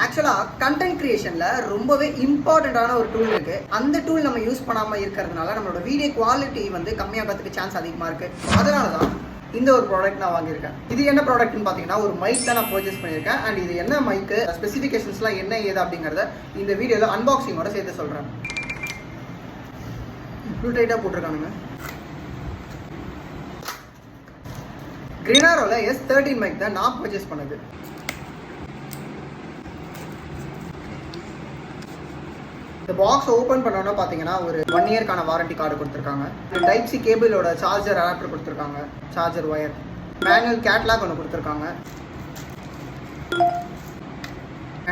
ஆக்சுவலா கண்டென்ட் கிரியேஷன்ல ரொம்பவே இம்பார்ட்டன்டான ஒரு டூல் இருக்கு. அந்த டூல் நம்ம யூஸ் பண்ணாம இருக்கிறதுனால நம்மளோட வீடியோ குவாலிட்டி வந்து கம்மியாகிறதுக்கு சான்ஸ் அதிகமா இருக்கு. அதனால தான் இந்த ஒரு ப்ராடக்ட் நான் வாங்கியிருக்கேன். இது என்ன ப்ராடக்ட்னு பார்த்தீங்கன்னா ஒரு மைக் தான் நான் பர்ச்சேஸ் பண்ணியிருக்கேன். அண்ட் இது என்ன மைக்கு, ஸ்பெசிஃபிகேஷன்ஸ்லாம் என்ன ஏது அப்படிங்கிறத இந்த வீடியோவில் அன்பாக்சிங்கோட சேர்த்து சொல்கிறேன். ப்ளூ டைட்டாக போட்டிருக்கானுங்க. கிரினாரோல S13 மைக் தான் நான் பர்ச்சேஸ் பண்ணது. இந்த பாக்ஸ் ஓப்பன் பண்ணோன்னா பார்த்தீங்கன்னா ஒரு 1 இயர்க்கான வாரண்டி கார்டு கொடுத்துருக்காங்க. டைப் சி கேபிளோட சார்ஜர் அடாப்டர் கொடுத்துருக்காங்க, சார்ஜர் ஒயர், மேனுவல் கேட்லாக் ஒன்று கொடுத்துருக்காங்க.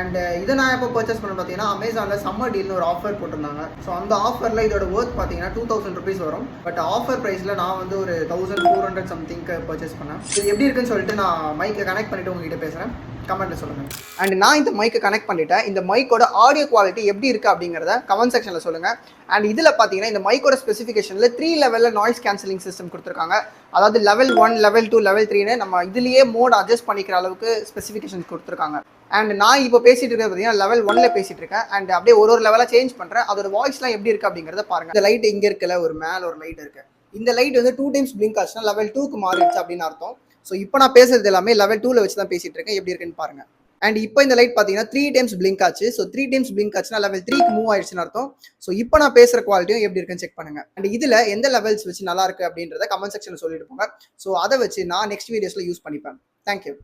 அண்ட் இதை நான் எப்போ பர்ச்சேஸ் பண்ண பார்த்தீங்கன்னா அமேசானில் சம்மர் டீல்னு ஒரு ஆஃபர் போட்டிருந்தாங்க. ஸோ அந்த ஆஃபரில் இதோட ஒர்த் பார்த்தீங்கன்னா 2000 ருபீஸ் வரும். பட் ஆஃபர் ப்ரைஸில் நான் வந்து ஒரு 1400 சம்திங்க்கு பர்ச்சேஸ் பண்ணேன். இது எப்படி இருக்குன்னு சொல்லிட்டு நான் மைக்கை கனெக்ட் பண்ணிவிட்டு உங்ககிட்ட பேசுகிறேன். கமெண்ட்டில் சொல்லுங்கள். அண்ட் நான் இந்த மைக்கை கனெக்ட் பண்ணிவிட்டேன். இந்த மைக்கோட ஆடியோ குவாலிட்டி எப்படி இருக்குது அப்படிங்கிறத கமெண்ட் செக்ஷனில் சொல்லுங்கள். அண்ட் இதில் பார்த்தீங்கன்னா இந்த மைக்கோட ஸ்பெசிஃபிகேஷனில் 3 லெவலில் நாய்ஸ் கேன்சலிங் சிஸ்டம் கொடுத்துருக்காங்க. அதாவது லெவல் 1, லெவல் 2, லெவல் 3ன்னு நம்ம இதுலேயே மோட் அட்ஜஸ்ட் பண்ணிக்கிற அளவுக்கு ஸ்பெசிஃபிகேஷன்ஸ் கொடுத்துருக்காங்க. அண்ட் நான் இப்போ பேசிட்டு இருக்கிறது பார்த்தீங்கன்னா லெவல் 1ல பேசிட்டு இருக்கேன். அண்ட் அப்படியே ஒரு லெவலாக சேஞ்ச் பண்ணுறேன். அதோட வாய்ஸ்லாம் எப்படி இருக்குது அப்படிங்கிறத பாருங்கள். இந்த லைட் இங்கே இருக்குல்ல, ஒரு மேலே ஒரு லைட் இருக்குது. இந்த லைட் வந்து 2 டைம்ஸ் பிளிங்க் ஆச்சுன்னா லெவல் 2க்கு மாறிடுச்சு அப்படின்னு அர்த்தம். ஸோ இப்போ நான் பேசுறது எல்லாமே லெவல் 2ல வச்சு தான் பேசிட்டு இருக்கேன். எப்படி இருக்குன்னு பாருங்கள். அண்ட் இப்போ இந்த லைட் பார்த்தீங்கன்னா 3 டைம்ஸ் பிளிங்க் ஆச்சு. ஸோ 3 டைம்ஸ் பிளிங்க் ஆச்சுன்னா லெவல் 3க்கு மூவ் ஆயிடுச்சுன்னு அர்த்தம். ஸோ இப்போ நான் பேசுகிற குவாலிட்டியும் எப்படி இருக்குன்னு செக் பண்ணுங்க. அண்ட் இதில் எந்த லெவல்ஸ் வச்சு நல்லா இருக்கு அப்படின்றத கமெண்ட் செக்ஷனில் சொல்லிட்டு போங்க. ஸோ அதை வச்சு நான் நெக்ஸ்ட் வீடியோஸில் யூஸ் பண்ணிப்பேன். தேங்க்யூ.